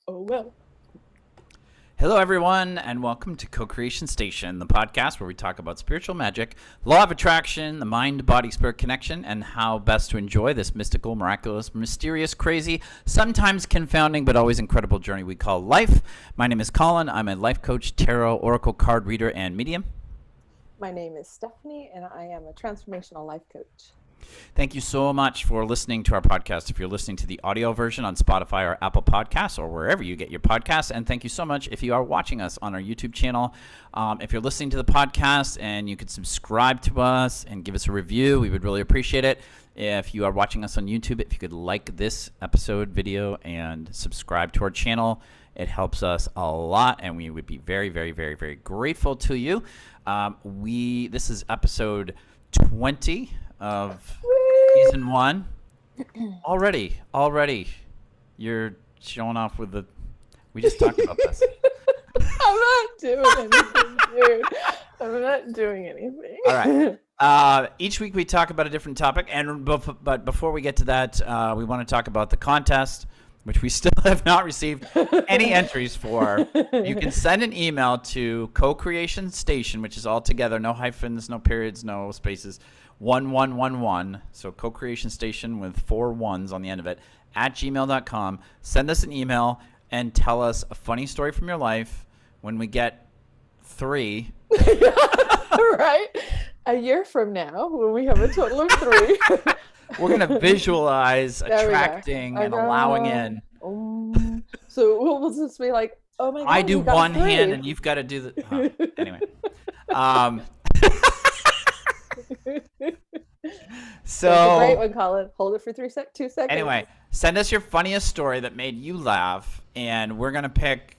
Oh, well. Hello, everyone, and welcome to Co-Creation Station, the podcast where we talk about spiritual magic, law of attraction, the mind-body-spirit connection, and how best to enjoy this mystical, miraculous, mysterious, crazy, sometimes confounding, but always incredible journey we call life. My name is Collin. I'm a life coach, tarot, oracle card reader, and medium. My name is Stephanie, and I am a transformational life coach. Thank you so much for listening to our podcast. If you're listening to the audio version on Spotify or Apple Podcasts or wherever you get your podcasts, and thank you so much if you are watching us on our YouTube channel. If you're listening to the podcast and you could subscribe to us and give us a review, we would really appreciate it. If you are watching us on YouTube, if you could like this episode video and subscribe to our channel, it helps us a lot, and we would be very, very, very, very grateful to you. This is episode 20 of season 1. Already, you're showing off with the. We just talked about this. I'm not doing anything, dude. I'm not doing anything. All right. Each week we talk about a different topic, but before we get to that, we want to talk about the contest, which we still have not received any entries for. You can send an email to Co-Creation Station, which is all together, no hyphens, no periods, no spaces, 1111. So Co-Creation Station with 4 1s on the end of it, at gmail.com. Send us an email and tell us a funny story from your life. When we get 3. Right? A year from now, when we have a total of 3. We're going to visualize attracting and allowing in. So we'll just be like, oh my God. I do one hand and you've got to do the. Anyway. So. That's a great one, Collin. Hold it for 2 seconds. Anyway, send us your funniest story that made you laugh, and we're going to pick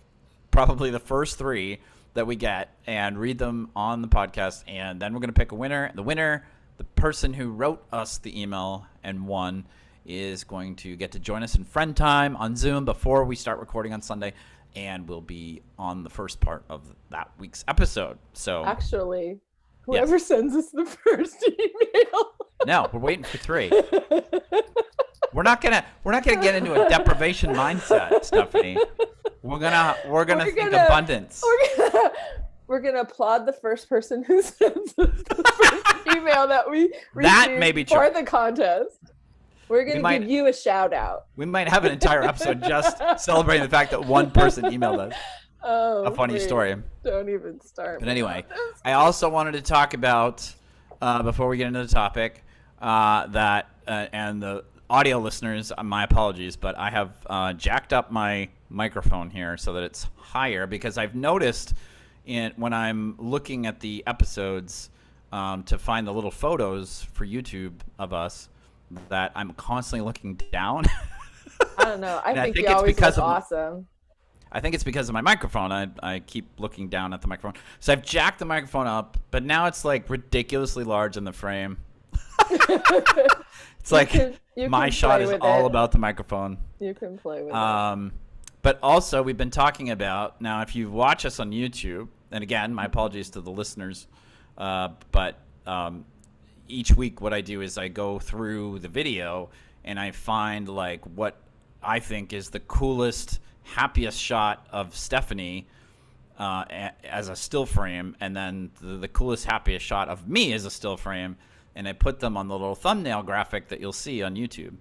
probably the first 3 that we get and read them on the podcast, and then we're going to pick a winner. The person who wrote us the email and won is going to get to join us in friend time on Zoom before we start recording on Sunday, and will be on the first part of that week's episode. So actually, whoever sends us the first email. No, we're waiting for 3. We're not gonna get into a deprivation mindset, Stephanie. We're gonna think abundance. We're gonna applaud the first person who sends us the first email that we received for the contest. We're gonna give you a shout out. We might have an entire episode just celebrating the fact that one person emailed us a funny story. Don't even start. But anyway, I also wanted to talk about before we get into the topic that and the audio listeners, my apologies, but I have jacked up my microphone here so that it's higher, because I've noticed when I'm looking at the episodes to find the little photos for YouTube of us, that I'm constantly looking down. I don't know. I think you always look awesome. I think it's because of my microphone. I keep looking down at the microphone. So I've jacked the microphone up, but now it's like ridiculously large in the frame. It's like my shot is all about the microphone. You can play with it. But also, we've been talking about, now if you watch us on YouTube, and again, my apologies to the listeners, but each week what I do is I go through the video and I find like what I think is the coolest, happiest shot of Stephanie as a still frame, and then the coolest, happiest shot of me as a still frame, and I put them on the little thumbnail graphic that you'll see on YouTube.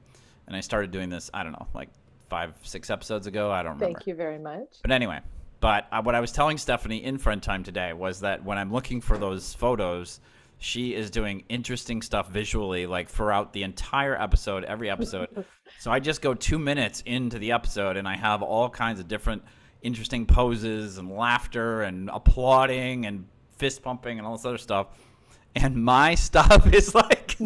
And I started doing this, I don't know, like 5-6 episodes ago. I don't remember. Thank you very much. But anyway, what I was telling Stephanie in friend time today was that when I'm looking for those photos, she is doing interesting stuff visually, like throughout the entire episode, every episode. So I just go 2 minutes into the episode and I have all kinds of different interesting poses and laughter and applauding and fist pumping and all this other stuff. And my stuff is like,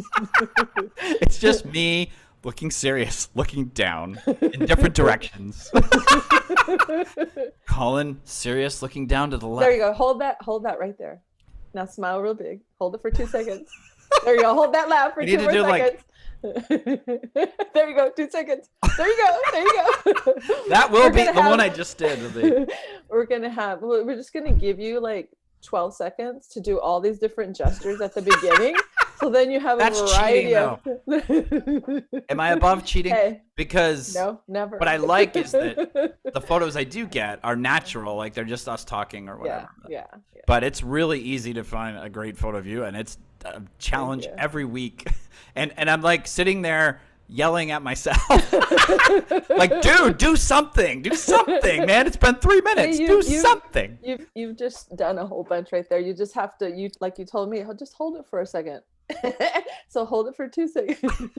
it's just me looking serious, looking down in different directions. Collin, serious, looking down to the left. There you go. Hold that right there. Now smile real big. Hold it for 2 seconds. There you go. Hold that laugh for 2 more seconds. There you go. 2 seconds. There you go. That will be the one I just did. We're just going to give you like 12 seconds to do all these different gestures at the beginning So then you have a variety of. Am I above cheating? Hey, because no, never. What I like is that the photos I do get are natural, like they're just us talking or whatever. Yeah. But it's really easy to find a great photo of you, and it's a challenge every week. And I'm like sitting there yelling at myself, like, dude, do something, man. It's been 3 minutes. Do something. You've just done a whole bunch right there. You just have to, like you told me, just hold it for a second. So hold it for 2 seconds.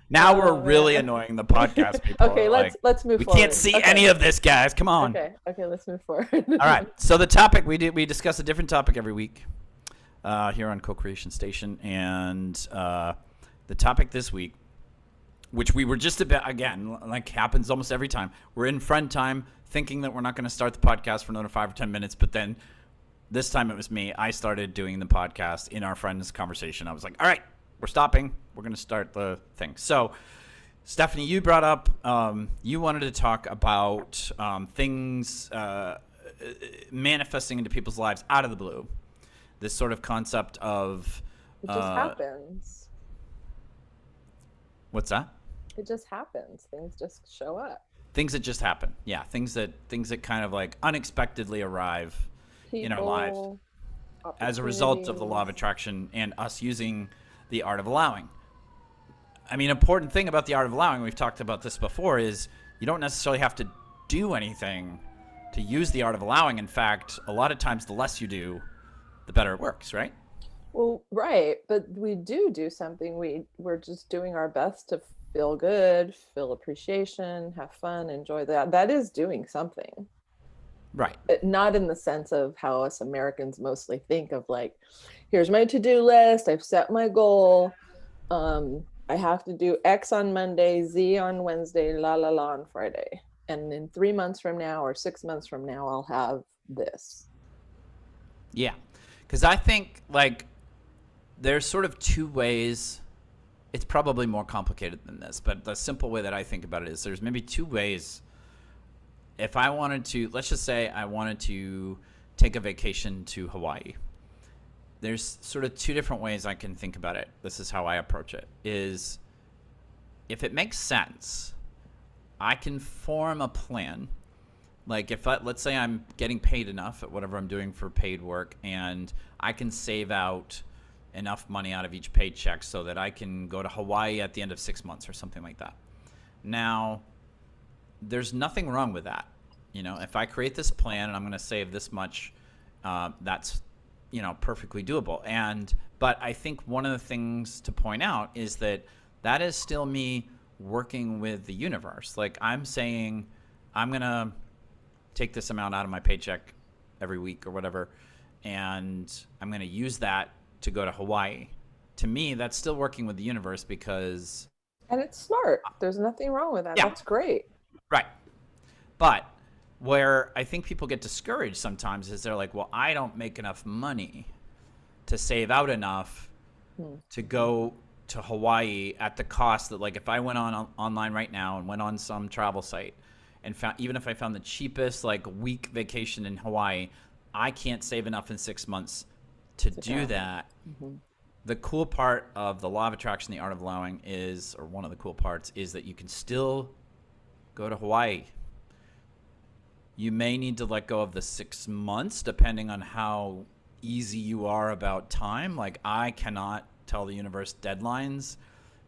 Now we're really annoying the podcast people. Okay, let's move forward. We can't see any of this, guys. Come on. Okay, let's move forward. All right. So the topic we discuss a different topic every week here on Co-Creation Station, and the topic this week, which we were just about, again, like happens almost every time, we're in friend time thinking that we're not going to start the podcast for another 5 or 10 minutes, but then this time it was me. I started doing the podcast in our friends' conversation. I was like, all right, we're stopping. We're going to start the thing. So, Stephanie, you brought up, you wanted to talk about things manifesting into people's lives out of the blue. This sort of concept of... It just happens. What's that? It just happens. Things just show up. Things that just happen. Yeah, things that kind of like unexpectedly arrive in our lives as a result of the law of attraction and us using the art of allowing. I mean, important thing about the art of allowing, we've talked about this before, is you don't necessarily have to do anything to use the art of allowing. In fact, a lot of times the less you do, the better it works, right? Well, right, but we do something. We're just doing our best to feel good, feel appreciation, have fun, enjoy that. That is doing something. Right. But not in the sense of how us Americans mostly think of, like, here's my to-do list, I've set my goal, I have to do X on Monday, Z on Wednesday, la la la on Friday. And in 3 months from now or 6 months from now, I'll have this. Yeah, because I think, like, there's sort of two ways. It's probably more complicated than this, but the simple way that I think about it is there's maybe two ways. If I wanted to, let's just say I wanted to take a vacation to Hawaii. There's sort of two different ways I can think about it. This is how I approach it, is if it makes sense, I can form a plan. Like let's say I'm getting paid enough at whatever I'm doing for paid work, and I can save out enough money out of each paycheck so that I can go to Hawaii at the end of 6 months or something like that. Now, there's nothing wrong with that. You know, if I create this plan and I'm going to save this much, that's, you know, perfectly doable. But I think one of the things to point out is that is still me working with the universe. Like, I'm saying I'm going to take this amount out of my paycheck every week or whatever, and I'm going to use that to go to Hawaii. To me, that's still working with the universe because... And it's smart. There's nothing wrong with that. Yeah. That's great. Right. But where I think people get discouraged sometimes is they're like, well, I don't make enough money to save out enough to go to Hawaii at the cost that, like, if I went online right now and went on some travel site and found, even if I found the cheapest, like, week vacation in Hawaii, I can't save enough in 6 months to do that. Mm-hmm. The cool part of the law of attraction, the art of allowing, is, or one of the cool parts, is that you can still go to Hawaii. You may need to let go of the 6 months depending on how easy you are about time. Like, I cannot tell the universe deadlines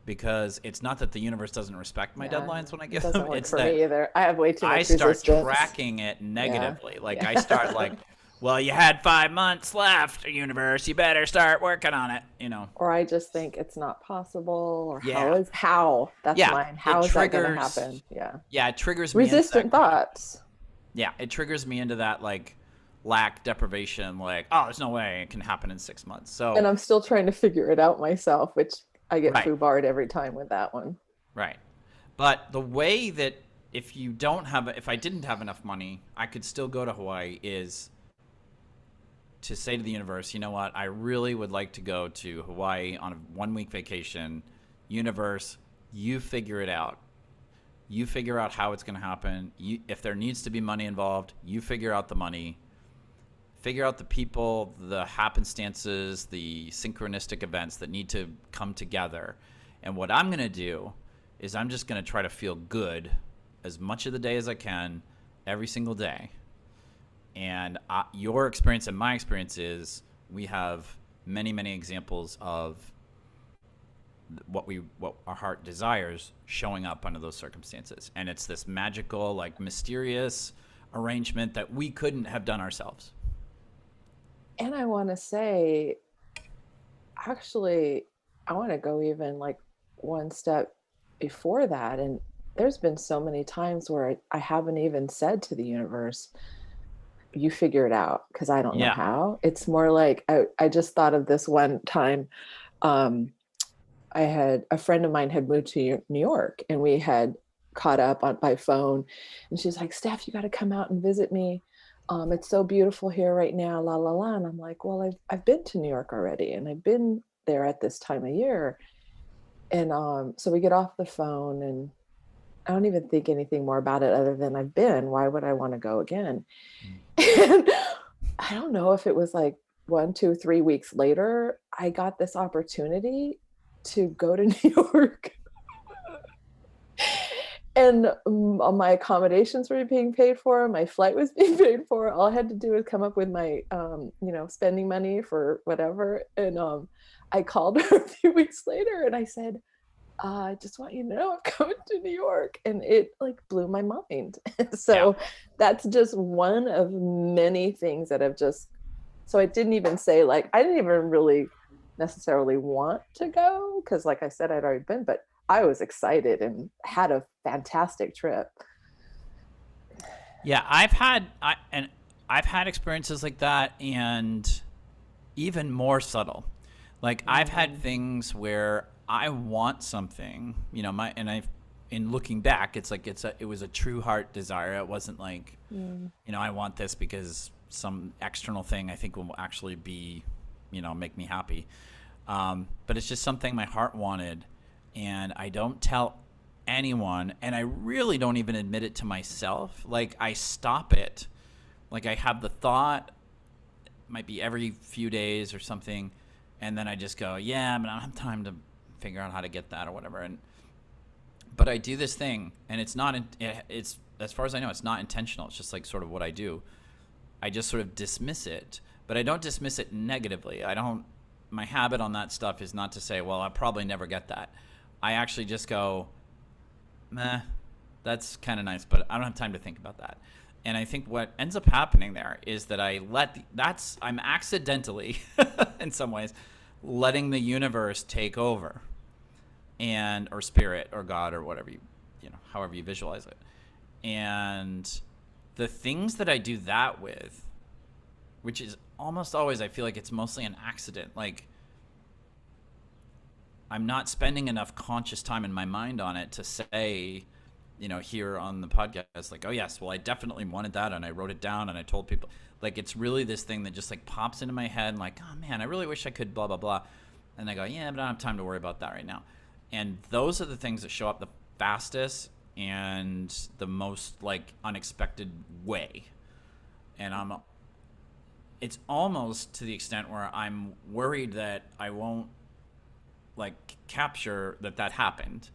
because it's not that the universe doesn't respect my deadlines when I give them. It doesn't work it's for that me either. I have way too much resistance. I start resistance. tracking it negatively. I start like, well, you had 5 months left, universe. You better start working on it, you know. Or I just think it's not possible, or how. That's mine. How is that going to happen? Yeah, it triggers me. Resistant thoughts. Yeah, it triggers me into that, like, lack, deprivation, like, oh, there's no way it can happen in 6 months. So, and I'm still trying to figure it out myself, which I get foobarred every time with that one. Right. But the way that if I didn't have enough money, I could still go to Hawaii is to say to the universe, you know what, I really would like to go to Hawaii on a 1 week vacation. Universe, you figure it out. You figure out how it's going to happen. If there needs to be money involved, you figure out the money. figure out the people, the happenstances, the synchronistic events that need to come together. And what I'm going to do is I'm just going to try to feel good as much of the day as I can every single day. And your experience and my experience is we have many, many examples of what our heart desires showing up under those circumstances. And it's this magical, like mysterious arrangement that we couldn't have done ourselves. And I want to say, actually, I want to go even like one step before that. And there's been so many times where I haven't even said to the universe, you figure it out, because I don't know how. It's more like, I just thought of this one time. I had a friend of mine had moved to New York, and we had caught up by phone, and she's like, Steph, you got to come out and visit me. It's so beautiful here right now, la, la, la. And I'm like, well, I've been to New York already, and I've been there at this time of year. And so we get off the phone, and I don't even think anything more about it other than I've been. Why would I want to go again? And I don't know if it was like 1, 2, 3 weeks later, I got this opportunity to go to New York. And my accommodations were being paid for. My flight was being paid for. All I had to do was come up with my, spending money for whatever. And I called her a few weeks later, and I said, I just want you to know I'm coming to New York. And it like blew my mind. So that's just one of many things that have just, so I didn't even say, like, I didn't even really necessarily want to go, because like I said, I'd already been, but I was excited and had a fantastic trip. Yeah, I've had experiences like that, and even more subtle. Like I've had things where I want something, in looking back, it's like it was a true heart desire. It wasn't like, I want this because some external thing I think will actually be, make me happy. But it's just something my heart wanted, and I don't tell anyone, and I really don't even admit it to myself. Like I stop it. Like I have the thought, might be every few days or something, and then I just go, yeah, but I don't have time to figure out how to get that or whatever. But I do this thing, and it's as far as I know, it's not intentional. It's just like sort of what I do. I just sort of dismiss it, but I don't dismiss it negatively. My habit on that stuff is not to say, well, I'll probably never get that. I actually just go, meh, that's kind of nice, but I don't have time to think about that. And I think what ends up happening there is that I'm accidentally, in some ways, letting the universe take over, or spirit or God or whatever however you visualize it. And the things that I do that with, which is almost always, I feel like it's mostly an accident. Like I'm not spending enough conscious time in my mind on it to say, here on the podcast, like, oh yes, well I definitely wanted that, and I wrote it down, and I told people. Like it's really this thing that just like pops into my head, and like, oh man, I really wish I could blah blah blah, and I go, yeah, but I don't have time to worry about that right now. And those are the things that show up the fastest and the most like unexpected way. And it's almost to the extent where I'm worried that I won't like capture that happened,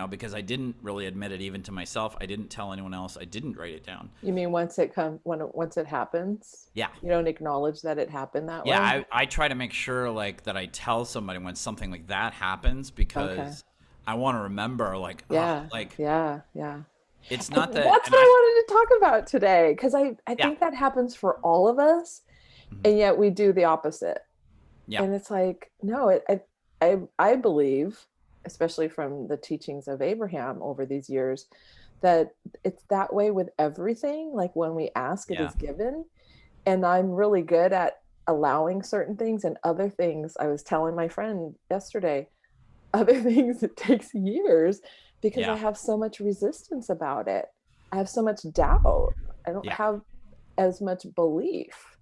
because I didn't really admit it even to myself. I didn't tell anyone else. I didn't write it down. You mean once it happens? Yeah. You don't acknowledge that it happened that way? Yeah, I try to make sure like that I tell somebody when something like that happens, because I want to remember like, yeah. It's not that. That's what I wanted to talk about today, because I think that happens for all of us, and yet we do the opposite. Yeah. And it's like, no, I believe, especially from the teachings of Abraham over these years, that it's that way with everything. Like when we ask, it is given. And I'm really good at allowing certain things, and other things, I was telling my friend yesterday, other things it takes years, because I have so much resistance about it. I have so much doubt. I don't have as much belief.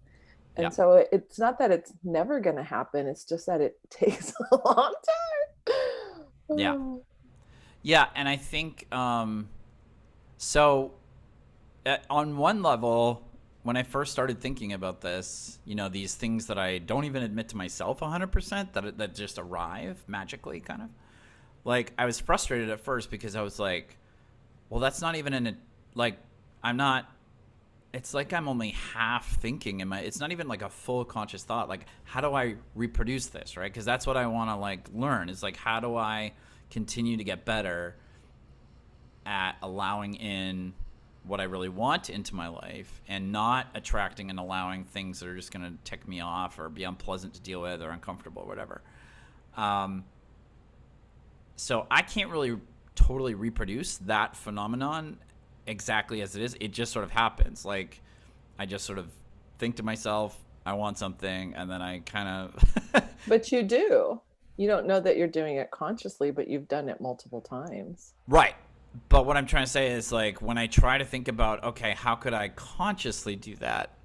And so it's not that it's never going to happen. It's just that it takes a long time. Yeah. Yeah. And I think, so on one level, when I first started thinking about this, you know, these things that I don't even admit to myself 100% that just arrive magically, kind of. Like, I was frustrated at first because I was like, well, that's not even in a, like, I'm not, it's like I'm only half thinking in my, it's not even like a full conscious thought. Like, how do I reproduce this, right? Because that's what I want to like learn, is like, how do I continue to get better at allowing in what I really want into my life and not attracting and allowing things that are just going to tick me off or be unpleasant to deal with or uncomfortable or whatever. So I can't really totally reproduce that phenomenon exactly as it is. It just sort of happens. Like, I just sort of think to myself, I want something, and then I kind of But you do. You don't know that you're doing it consciously, but you've done it multiple times. Right. But what I'm trying to say is, like, when I try to think about, okay, how could I consciously do that?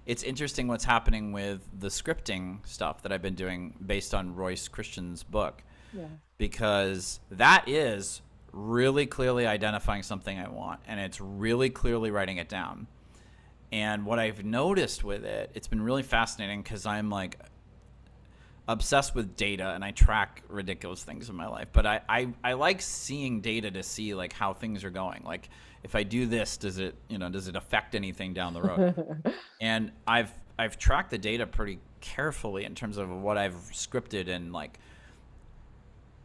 It's interesting what's happening with the scripting stuff that I've been doing based on Royce Christian's book. Yeah. Because that is really clearly identifying something I want, and it's really clearly writing it down. And what I've noticed with it, it's been really fascinating because I'm like obsessed with data and I track ridiculous things in my life. But I like seeing data to see like how things are going. Like, if I do this, does it affect anything down the road? And I've tracked the data pretty carefully in terms of what I've scripted, and like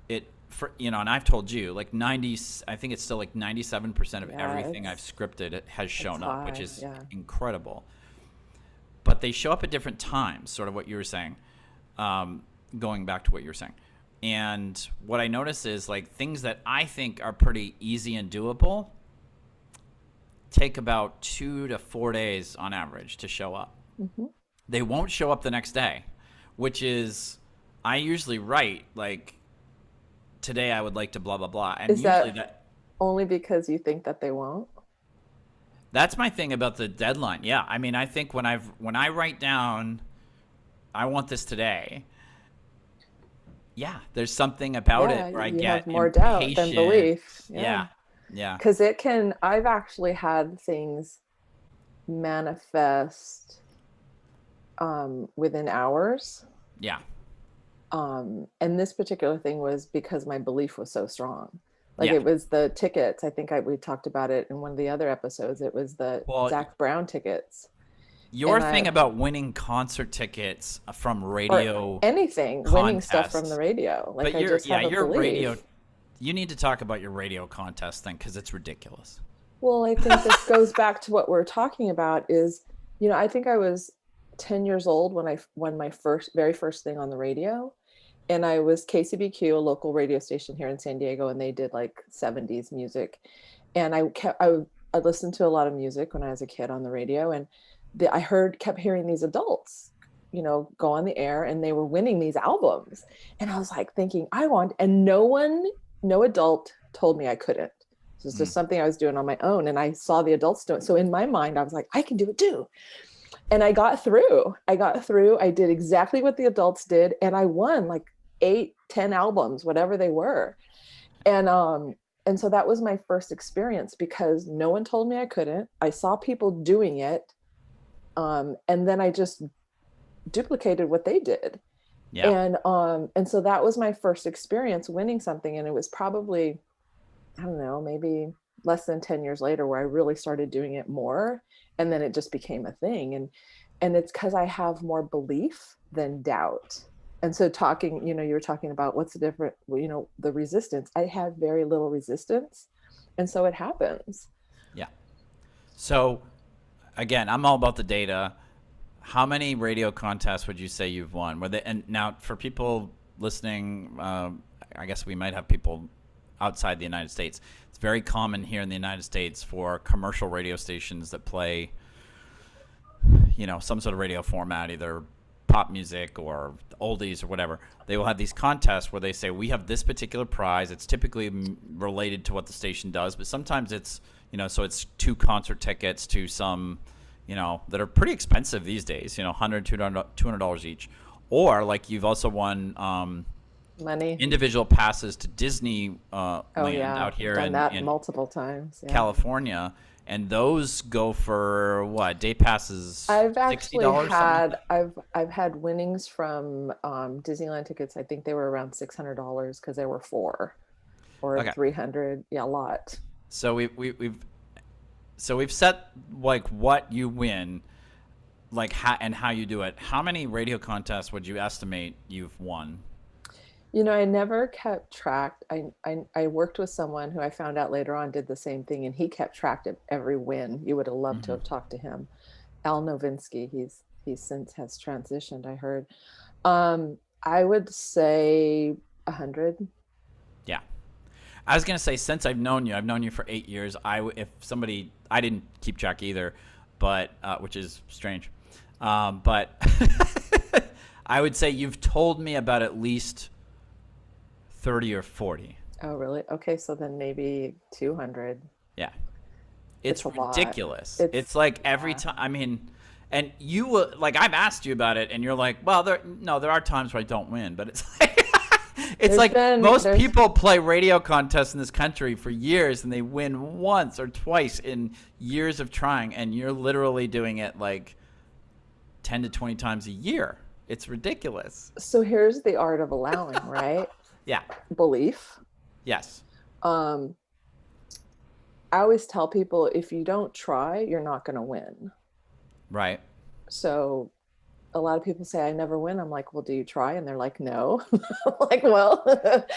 it, for, you know, and I've told you, like, I think it's still like 97% of everything I've scripted has shown up, which is incredible. But they show up at different times, sort of what you were saying, going back to what you were saying. And what I notice is, like, things that I think are pretty easy and doable take about 2 to 4 days on average to show up. Mm-hmm. They won't show up the next day, which is, I usually write, like, today I would like to blah, blah, blah. And is usually that only because you think that they won't? That's my thing about the deadline. Yeah. I mean, I think when I write down, I want this today, yeah, there's something about it where I get have more doubt than belief. Yeah. Yeah. Because I've actually had things manifest within hours. Yeah. And this particular thing was because my belief was so strong. Like, it was the tickets. I think we talked about it in one of the other episodes. It was the Zach Brown tickets. Your thing about winning concert tickets from radio, or anything, contests. Winning stuff from the radio. Like, but your radio. You need to talk about your radio contest thing, because it's ridiculous. Well, I think this goes back to what we're talking about. Is, you know, I think I was 10 years old when I won my very first thing on the radio. And I was KCBQ, a local radio station here in San Diego, and they did like 70s music. And I listened to a lot of music when I was a kid on the radio, and I kept hearing these adults, you know, go on the air, and they were winning these albums. And I was like thinking, and no adult told me I couldn't. This was just something I was doing on my own, and I saw the adults do it. So in my mind, I was like, I can do it too. And I got through. I did exactly what the adults did, and I won like 8-10 albums, whatever they were. And so that was my first experience, because no one told me I couldn't. I saw people doing it, and then I just duplicated what they did. Yeah. And so that was my first experience winning something, and it was probably, I don't know, maybe less than 10 years later where I really started doing it more, and then it just became a thing. And it's because I have more belief than doubt. And so you were talking about what's the difference, you know, the resistance. I have very little resistance, and so it happens. Yeah. So again, I'm all about the data. How many radio contests would you say you've won? And now for people listening, I guess we might have people outside the United States. It's very common here in the United States for commercial radio stations that play, you know, some sort of radio format, either pop music or oldies or whatever. They will have these contests where they say, we have this particular prize. It's typically related to what the station does, but sometimes it's, you know, so it's 2 concert tickets to some, you know, that are pretty expensive these days, you know, $100, $200 each. Or like you've also won money, individual passes to Disney land out here in multiple times. California. And those go for what? Day passes I've actually $60, something like had that? I've had winnings from Disneyland tickets. I think they were around $600 because there were four or Okay. 300. Yeah, a lot. So we've set like what you win, like how you do it. How many radio contests would you estimate you've won? I never kept track. I worked with someone who I found out later on did the same thing, and he kept track of every win. You would have loved to Hmm. have talked to him. Al Novinsky. He's since has transitioned, I heard. I would say 100. Yeah. I was gonna say, since I've known you for 8 years. If somebody, I didn't keep track either, but which is strange. But I would say you've told me about at least 30 or 40. Oh, really? Okay, so then maybe 200. Yeah, It's it's a lot. ridiculous. It's It's like every yeah. time. I mean, and you like I've asked you about it, and you're like, well, there are times where I don't win, but it's like it's There's like been most there's people play radio contests in this country for years, and they win once or twice in years of trying, and you're literally doing it like 10 to 20 times a year. It's ridiculous. so here's the art of allowing, right? Yeah. Belief. Yes. Um, I always tell people if you don't try, you're not going to win. Right. So a lot of people say I never win. I'm like, well, do you try? And they're like, no. Like, well,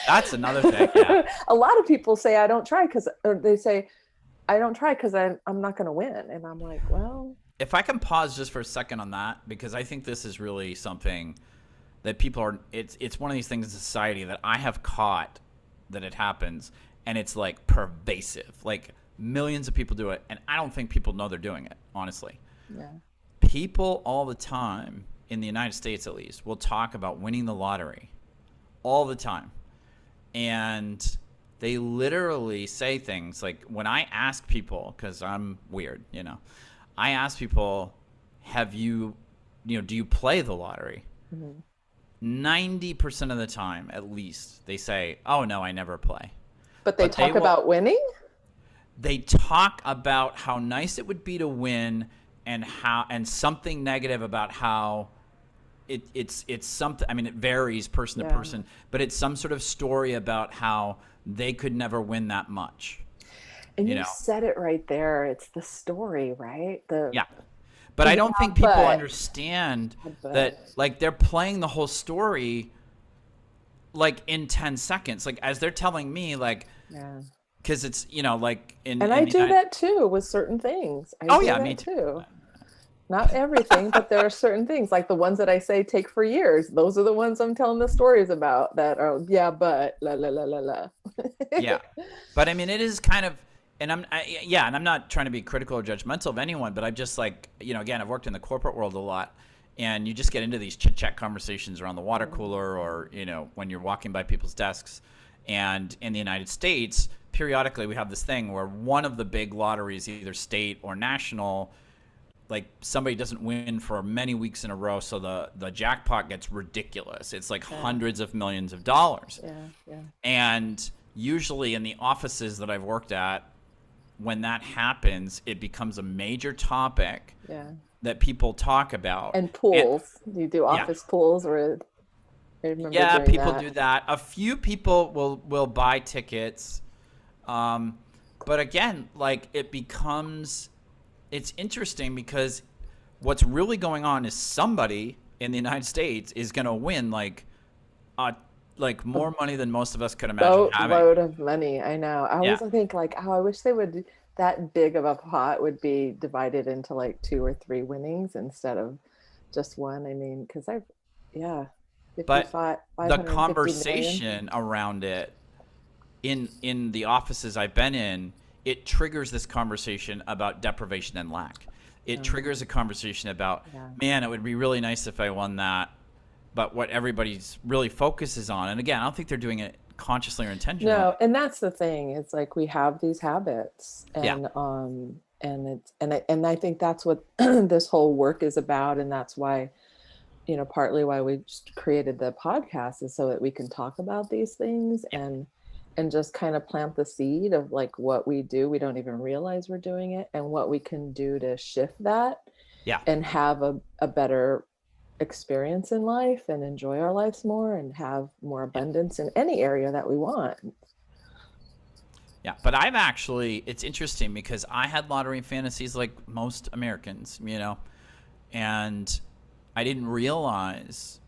That's another thing. Yeah. a lot of people say I don't try because they say I don't try because I'm not going to win. And I'm like, well, If I can pause just for a second on that, because I think this is really something that people are, it's one of these things in society that I have caught that it happens, and it's like pervasive. Like millions of people do it, and I don't think people know they're doing it, honestly. yeah. People all the time, in the United States at least, will talk about winning the lottery all the time. And they literally say things like, when I ask people, because I'm weird, I ask people, have you, do you play the lottery? Mhm. 90% of the time, at least, they say, oh, no, I never play. But they But talk about winning. they talk about how nice it would be to win, and something negative about how it's something. I mean, it varies person to Yeah. person, but it's some sort of story about how they could never win that much. And You you know, said it right there. It's the story, right? yeah. But I Yeah, don't think people but understand but that, like, they're playing the whole story like in 10 seconds, like as they're telling me, like, yeah. because it's like And in I the do United. that too with certain things. I Oh do yeah, me that too. too. Not everything, but there are certain things like the ones that I say take for years. Those are the ones I'm telling the stories about that are, yeah, but la la la la la. Yeah, but I mean, it is kind of, and yeah, and I'm not trying to be critical or judgmental of anyone, but I've just, like, again, I've worked in the corporate world a lot, and you just get into these chit chat conversations around the water cooler, or when you're walking by people's desks. And in the United States, periodically we have this thing where one of the big lotteries, either state or national, like somebody doesn't win for many weeks in a row, so the jackpot gets ridiculous. It's like Yeah, hundreds of millions of dollars. yeah, yeah. And usually in the offices that I've worked at, when that happens, it becomes a major topic Yeah. that people talk about. And And pools. You do yeah, office pools, or I remember yeah, doing people that. do that. A few people will buy tickets, but again, like, it's interesting because what's really going on is somebody in the United States is going to win like more money than most of us could imagine having. Boatload of money. I know. I Yeah. always think like, oh, I wish they would that big of a pot would be divided into like two or three winnings instead of just one. I mean, because yeah, But 55, the 550 million. conversation around it in the offices I've been in, it triggers this conversation about deprivation and lack. It triggers a conversation about, Yeah. man, it would be really nice if I won that. But what everybody's really focuses on, and again, I don't think they're doing it consciously or intentionally. No, and that's the thing. It's like we have these habits, Yeah. and I think that's what this whole work is about, and that's why, partly why we just created the podcast is so that we can talk about these things, Yeah. and and just kind of plant the seed of like what we do. We don't even realize we're doing it, and what we can do to shift that Yeah. and have a better experience in life and enjoy our lives more and have more abundance in any area that we want. Yeah, but it's interesting because I had lottery fantasies like most Americans, and I didn't realize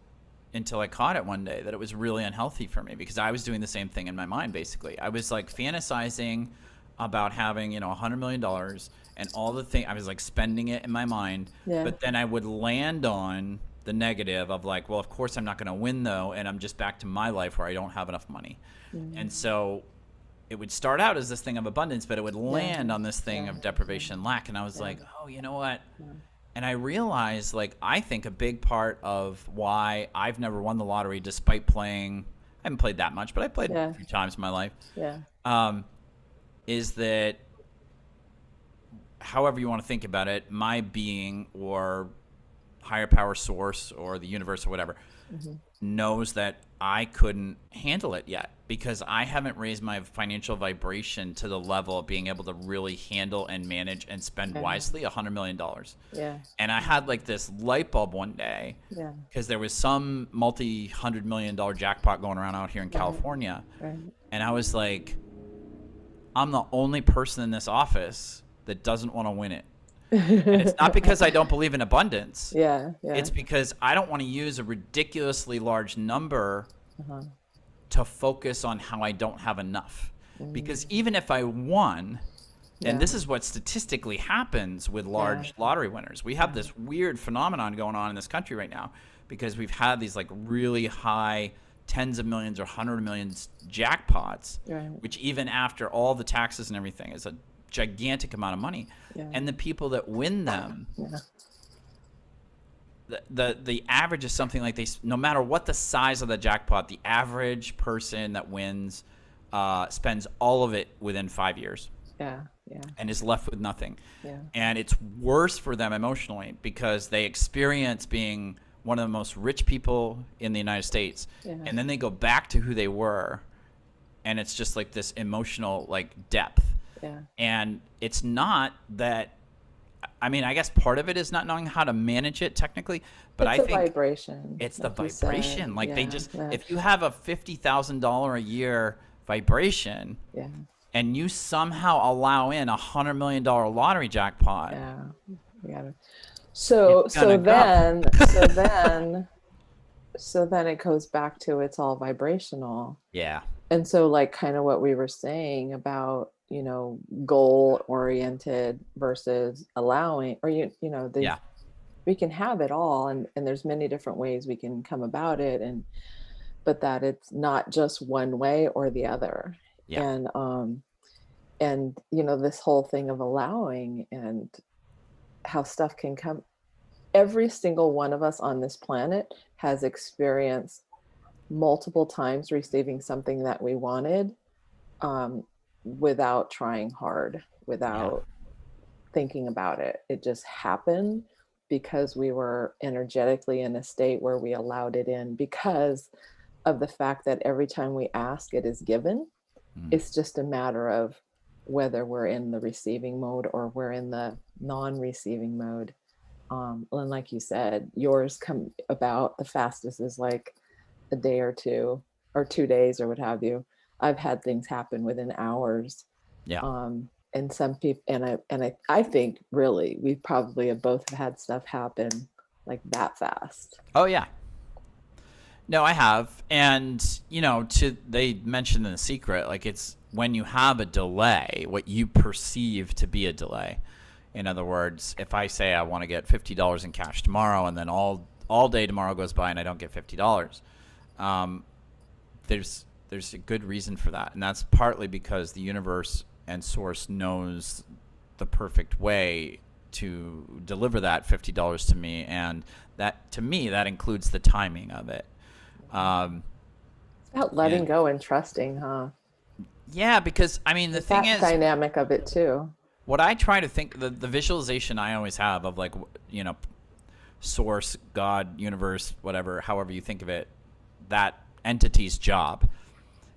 until I caught it one day that it was really unhealthy for me, because I was doing the same thing in my mind. Basically, I was like fantasizing about having, $100 million and all the things. I was like spending it in my mind, but then I would land on the negative of like, well, of course I'm not going to win though, and I'm just back to my life where I don't have enough money. And so it would start out as this thing of abundance, but it would land on this thing of deprivation and lack. And I was like, oh, you know what? And I realized, like, I think a big part of why I've never won the lottery, despite playing, I haven't played that much, but I played a few times in my life, is that, however you want to think about it, my being or higher power source or the universe or whatever knows that I couldn't handle it yet, because I haven't raised my financial vibration to the level of being able to really handle and manage and spend wisely $100 million. And I had like this light bulb one day, because there was some multi-$100 million jackpot going around out here in California. And I was like, I'm the only person in this office that doesn't want to win it. And it's not because I don't believe in abundance. It's because I don't want to use a ridiculously large number to focus on how I don't have enough. Because even if I won, and this is what statistically happens with large lottery winners, we have this weird phenomenon going on in this country right now, because we've had these like really high tens of millions or hundred millions jackpots, which even after all the taxes and everything is a gigantic amount of money. And the people that win them, the average is something like no matter what the size of the jackpot, the average person that wins spends all of it within 5 years. And is left with nothing. And it's worse for them emotionally, because they experience being one of the most rich people in the United States, and then they go back to who they were, and it's just like this emotional like depth. And it's not that, I mean, I guess part of it is not knowing how to manage it technically, but I think vibration. It's the vibration. Like they just, if you have a $50,000 a year vibration, and you somehow allow in $100 million lottery jackpot, so then it goes back to, it's all vibrational. And so like kind of what we were saying about, goal oriented versus allowing, or we can have it all, and there's many different ways we can come about it, but that it's not just one way or the other. And this whole thing of allowing and how stuff can come. Every single one of us on this planet has experienced multiple times receiving something that we wanted, without trying hard, without thinking about it. It just happened because we were energetically in a state where we allowed it in, because of the fact that every time we ask, it is given. It's just a matter of whether we're in the receiving mode or we're in the non-receiving mode. And like you said, yours come about the fastest is like a day or 2 or 2 days or what have you. I've had things happen within hours. And some people, and I think really we probably have both had stuff happen like that fast. Oh yeah. No, I have. And they mentioned in The Secret, like it's when you have a delay, what you perceive to be a delay. In other words, if I say I want to get $50 in cash tomorrow, and then all day tomorrow goes by and I don't get $50, there's a good reason for that. And that's partly because the universe and source knows the perfect way to deliver that $50 to me. And that, to me, that includes the timing of it. It's about letting go and trusting, huh? Yeah, because I mean, the thing is, dynamic of it too. What I try to think, the visualization I always have of like, source, God, universe, whatever, however you think of it, that entity's job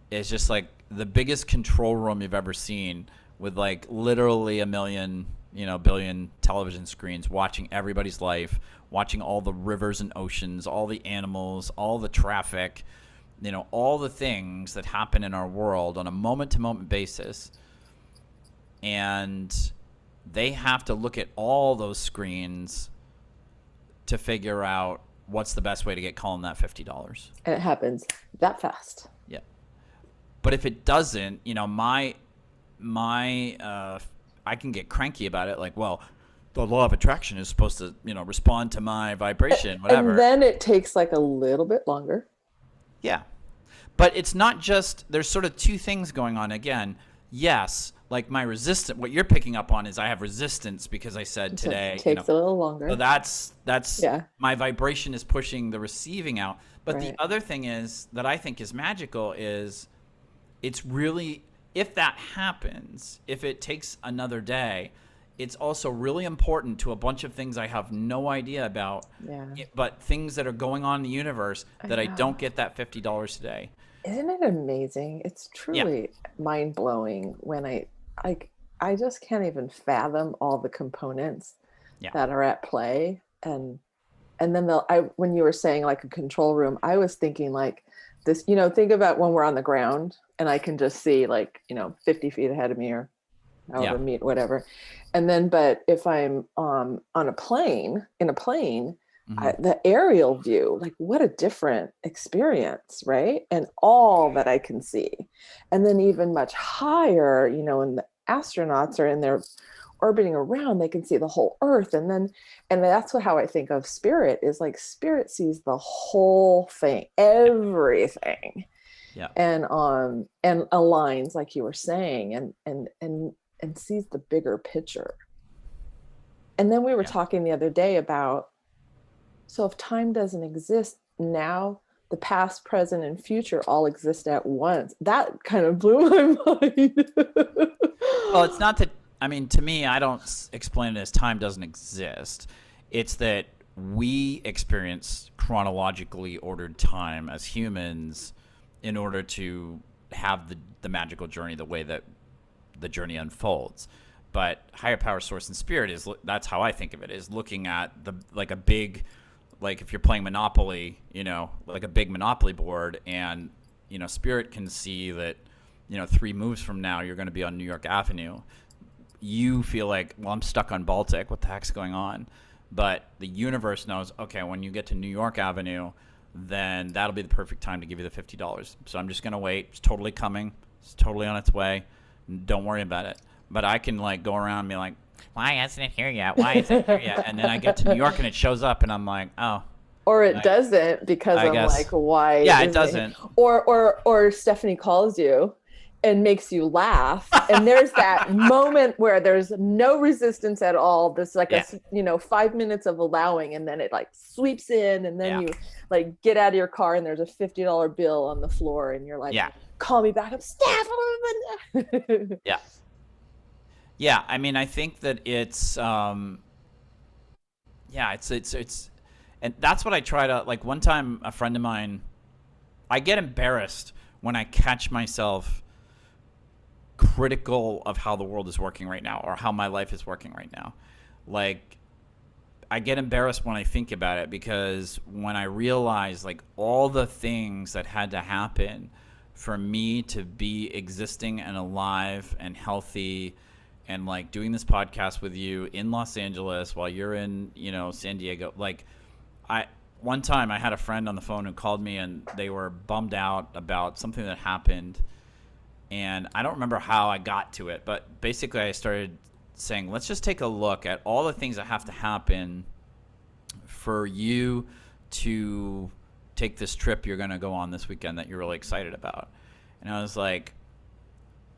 is just like, the biggest control room you've ever seen, with like literally a million, billion television screens watching everybody's life, watching all the rivers and oceans, all the animals, all the traffic, all the things that happen in our world on a moment-to-moment basis. And they have to look at all those screens to figure out what's the best way to get Collin that $50. And it happens that fast. Yeah. But if it doesn't, I can get cranky about it. Like, well, the law of attraction is supposed to, respond to my vibration, whatever. And then it takes like a little bit longer. Yeah. But it's not just, there's sort of two things going on. Again, yes, like my resistance, what you're picking up on is I have resistance because I said today. It takes a little longer. So that's my vibration is pushing the receiving out. But Right. the other thing is that I think is magical is it's really, if that happens, if it takes another day, it's also really important to a bunch of things I have no idea about, but things that are going on in the universe that I don't get that $50 today. Isn't it amazing? It's truly mind-blowing when I just can't even fathom all the components that are at play. And then when you were saying like a control room, I was thinking like this, think about when we're on the ground and I can just see like, 50 feet ahead of me or however meet, whatever. And then, but if I'm in a plane, the aerial view, like what a different experience, right? And all that I can see. And then even much higher, and the astronauts are in there orbiting around, they can see the whole earth. And that's how I think of spirit, is like spirit sees the whole thing, everything. Yeah. And aligns, like you were saying, and sees the bigger picture. And then we were talking the other day about, so if time doesn't exist now, the past, present, and future all exist at once. That kind of blew my mind. Well, it's not that, to me, I don't explain it as time doesn't exist. It's that we experience chronologically ordered time as humans in order to have the magical journey the way that the journey unfolds. But higher power, source, and spirit that's how I think of it, is looking at a big, like if you're playing Monopoly, like a big Monopoly board, and spirit can see that 3 moves from now you're going to be on New York Avenue. You feel like, well, I'm stuck on Baltic, what the heck's going on? But the universe knows, okay, when you get to New York Avenue, then that'll be the perfect time to give you the $50. So I'm just going to wait. It's totally coming. It's totally on its way. Don't worry about it. But I can like go around and be like, why isn't it here yet? Why isn't it here yet? And then I get to New York and it shows up and I'm like, oh. Or it doesn't, because I'm like, why? Yeah, it doesn't. Or Stephanie calls you and makes you laugh. And there's that moment where there's no resistance at all. There's like 5 minutes of allowing, and then it like sweeps in, and then you like get out of your car and there's a $50 bill on the floor and you're like, call me back. I'm Stephanie. Yeah, I think that it's it's and that's what I try to, like, one time a friend of mine, I get embarrassed when I catch myself critical of how the world is working right now, or how my life is working right now. Like, I get embarrassed when I think about it, because when I realize like all the things that had to happen for me to be existing and alive and healthy, and like doing this podcast with you in Los Angeles while you're in, San Diego. Like, one time I had a friend on the phone who called me and they were bummed out about something that happened. And I don't remember how I got to it, but basically I started saying, let's just take a look at all the things that have to happen for you to take this trip you're going to go on this weekend that you're really excited about. And I was like,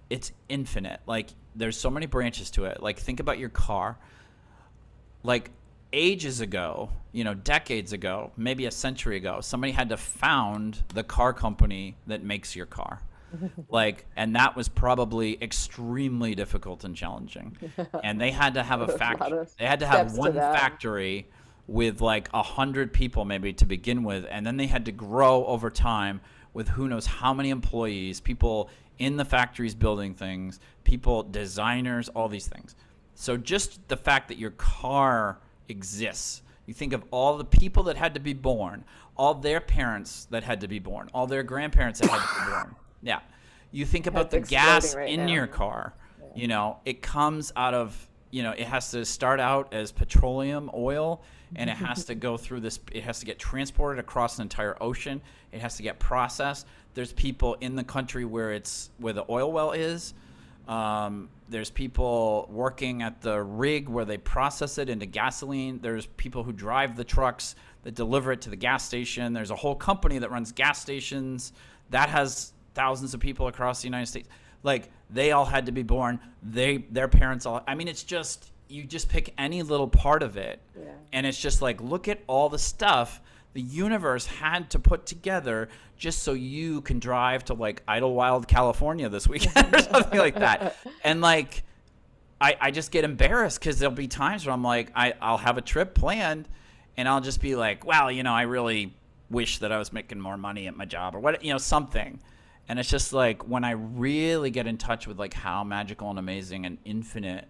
it's infinite. Like, there's so many branches to it. Like, think about your car. Like, ages ago, decades ago, maybe a century ago, somebody had to found the car company that makes your car. Like, and that was probably extremely difficult and challenging. And they had to have a factory. They had to have one factory with like 100 people maybe to begin with, and then they had to grow over time with who knows how many employees, people in the factories building things, people, designers, all these things. So just the fact that your car exists, you think of all the people that had to be born, all their parents that had to be born, all their grandparents that had to be born. Yeah. You think about the gas in your car, you know, it comes out of, you know, it has to start out as petroleum oil, and it has to go through this, it has to get transported across an entire ocean. It has to get processed. There's people in the country where the oil well is. There's people working at the rig where they process it into gasoline. There's people who drive the trucks that deliver it to the gas station. There's a whole company that runs gas stations that has thousands of people across the United States. Like, they all had to be born. Their parents all, I mean, it's just, you just pick any little part of it. Yeah. And it's just like, look at all the stuff the universe had to put together just so you can drive to like Idlewild, California this weekend or something like that. And like, I just get embarrassed because there'll be times where I'm like, I'll have a trip planned and I'll just be like, wow, you know, I really wish that I was making more money at my job or what, you know, something. And it's just like, when I really get in touch with like how magical and amazing and infinite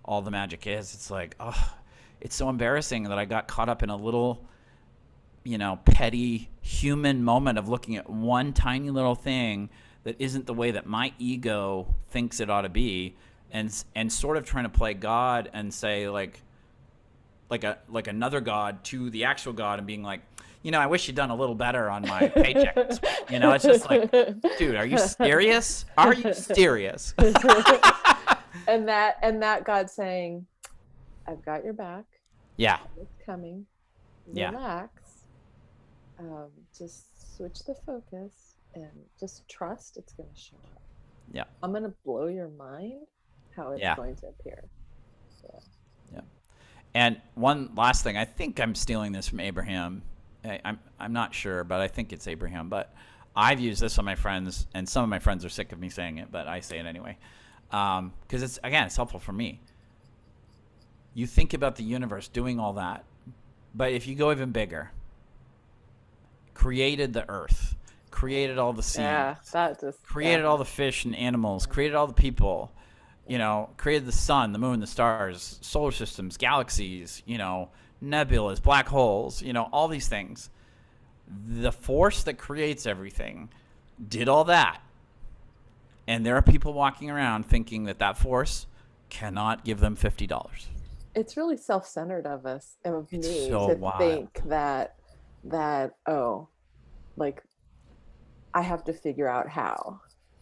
all the magic is, it's like, oh, it's so embarrassing that I got caught up in a little, you know, petty human moment of looking at one tiny little thing that isn't the way that my ego thinks it ought to be, and sort of trying to play God and say like another God to the actual God and being like, you know, I wish you'd done a little better on my paycheck. You know, it's just like, dude, are you serious? Are you serious? and that God saying, I've got your back. Yeah. It's coming. Yeah. Relax. Just switch the focus and just trust it's going to show up. Yeah. I'm going to blow your mind how it's going to appear. Yeah. And one last thing, I think I'm stealing this from Abraham. I'm not sure, but I think it's Abraham. But I've used this on my friends, and some of my friends are sick of me saying it, but I say it anyway. Because it's helpful for me. You think about the universe doing all that, but if you go even bigger, created the earth, created all the seas, created all the fish and animals, created all the people, you know, created the sun, the moon, the stars, solar systems, galaxies, you know, nebulas, black holes, you know, all these things. The force that creates everything did all that. And there are people walking around thinking that force cannot give them $50. It's really self-centered of us, of it's me, so to wild. think that, oh, like, I have to figure out how.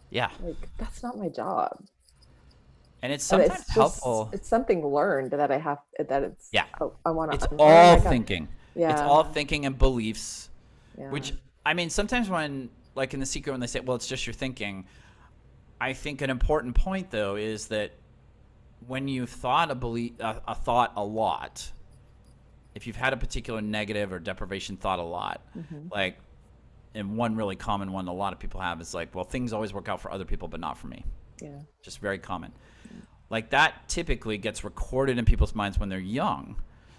Yeah. Like, that's not my job. And it's sometimes helpful. It's something learned that I have, that it's, I want to. It's all thinking. Yeah. It's all thinking and beliefs, yeah. Which, I mean, sometimes when, like in The Secret, when they say, well, it's just your thinking, I think an important point, though, is that when you've thought a thought a lot, if you've had a particular negative or deprivation thought a lot, like, and one really common one a lot of people have is like, well, things always work out for other people, but not for me. Yeah. Just very common. Like, that typically gets recorded in people's minds when they're young.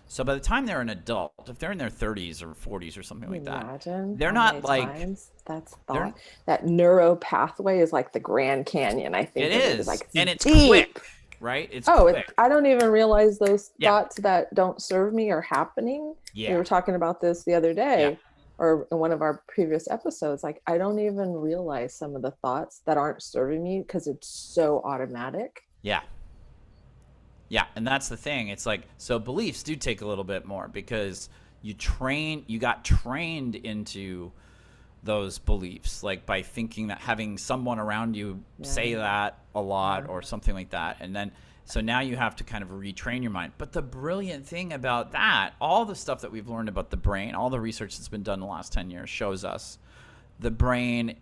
So by the time they're an adult, if they're in their 30s or 40s or something like that, they're not like, that's thought. That neuro pathway is like the Grand Canyon, I think. It is. Like, and it's deep. quick, right? It's quick. I don't even realize those thoughts that don't serve me are happening. Yeah. We were talking about this the other day, or in one of our previous episodes. Like, I don't even realize some of the thoughts that aren't serving me because it's so automatic. Yeah. Yeah, and that's the thing. It's like, so beliefs do take a little bit more because you got trained into those beliefs, like by thinking that having someone around you say that a lot or something like that. And then, so now you have to kind of retrain your mind. But the brilliant thing about that, all the stuff that we've learned about the brain, all the research that's been done in the last 10 years shows us the brain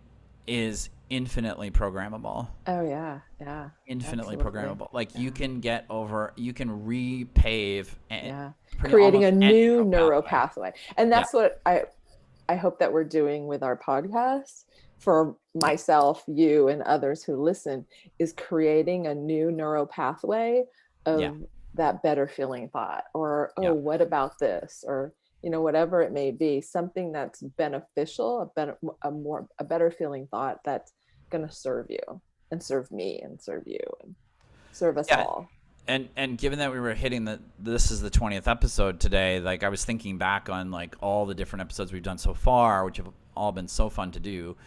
is infinitely programmable. Oh yeah. Yeah. Infinitely programmable. Like you can repave and creating a new neural pathway. And that's what I hope that we're doing with our podcast for myself, you, and others who listen, is creating a new neural pathway of that better feeling thought, or what about this, or whatever it may be, something that's beneficial, a better feeling thought going to serve you and serve me and serve you and serve us Yeah. all. And given that we were hitting this is the 20th episode today, like I was thinking back on like all the different episodes we've done so far, which have all been so fun to do.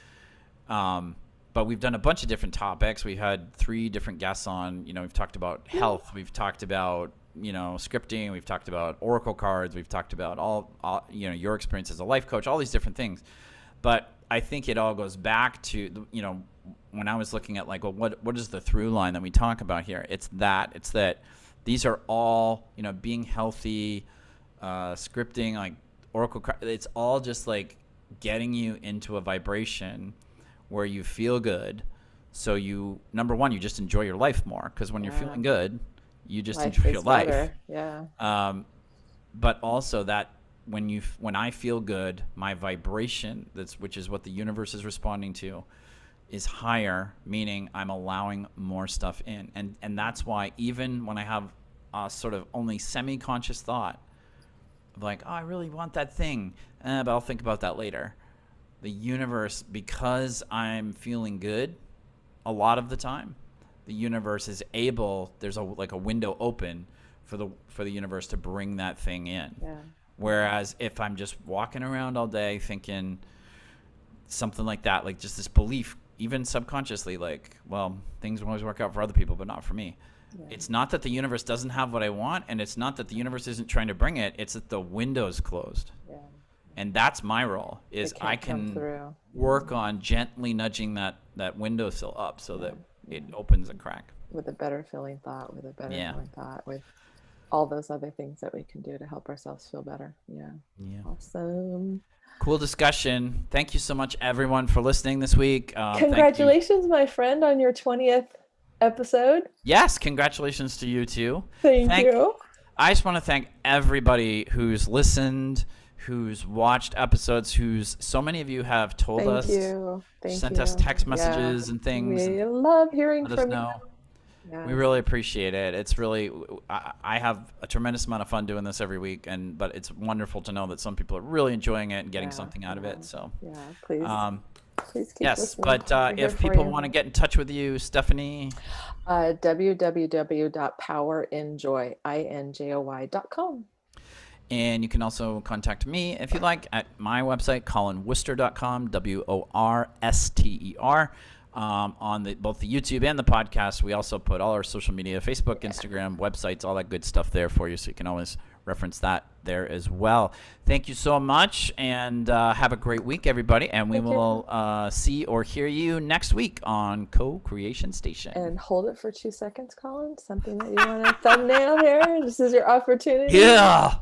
But we've done a bunch of different topics. We had 3 different guests on. We've talked about health. We've talked about scripting. We've talked about oracle cards. We've talked about all your experience as a life coach. All these different things. But I think it all goes back to when I was looking at like, well, what is the through line that we talk about here? It's that these are all being healthy, scripting, like oracle cards. It's all just like getting you into a vibration where you feel good. So number one, you just enjoy your life more, because when you're feeling good, you just enjoy your life. Better. Yeah. But also that when I feel good, my vibration, which is what the universe is responding to, is higher, meaning I'm allowing more stuff in. And that's why even when I have a sort of only semi-conscious thought of like, oh, I really want that thing, but I'll think about that later. The universe, because I'm feeling good a lot of the time, the universe is able, there's a window open for the universe to bring that thing in. Yeah. Whereas if I'm just walking around all day thinking something like that, like just this belief, even subconsciously, like, well, things will always work out for other people, but not for me. Yeah. It's not that the universe doesn't have what I want, and it's not that the universe isn't trying to bring it. It's that the window's closed. Yeah. And that's my role, is I can work on gently nudging that windowsill up so that it opens a crack. With a better feeling thought, with all those other things that we can do to help ourselves feel better. Yeah. Awesome. Cool discussion. Thank you so much, everyone, for listening this week. Congratulations, my friend, on your 20th episode. Yes, congratulations to you too. Thank you. I just want to thank everybody who's listened, who's watched episodes, so many of you have told us, sent us text messages and things. We love hearing from you. Yeah. We really appreciate it. It's really, I have a tremendous amount of fun doing this every week, but it's wonderful to know that some people are really enjoying it and getting something out of it. So please keep listening. But if people want to get in touch with you, Stephanie, www.powerinjoy.com. And you can also contact me if you like at my website, collinworster.com, WORSTER. On both the YouTube and the podcast. We also put all our social media, Facebook, Instagram, websites, all that good stuff there for you, so you can always reference that there as well. Thank you so much, and have a great week, everybody, and we will see or hear you next week on Co-Creation Station. And hold it for 2 seconds, Collin. Something that you want to thumbnail here. This is your opportunity. Yeah.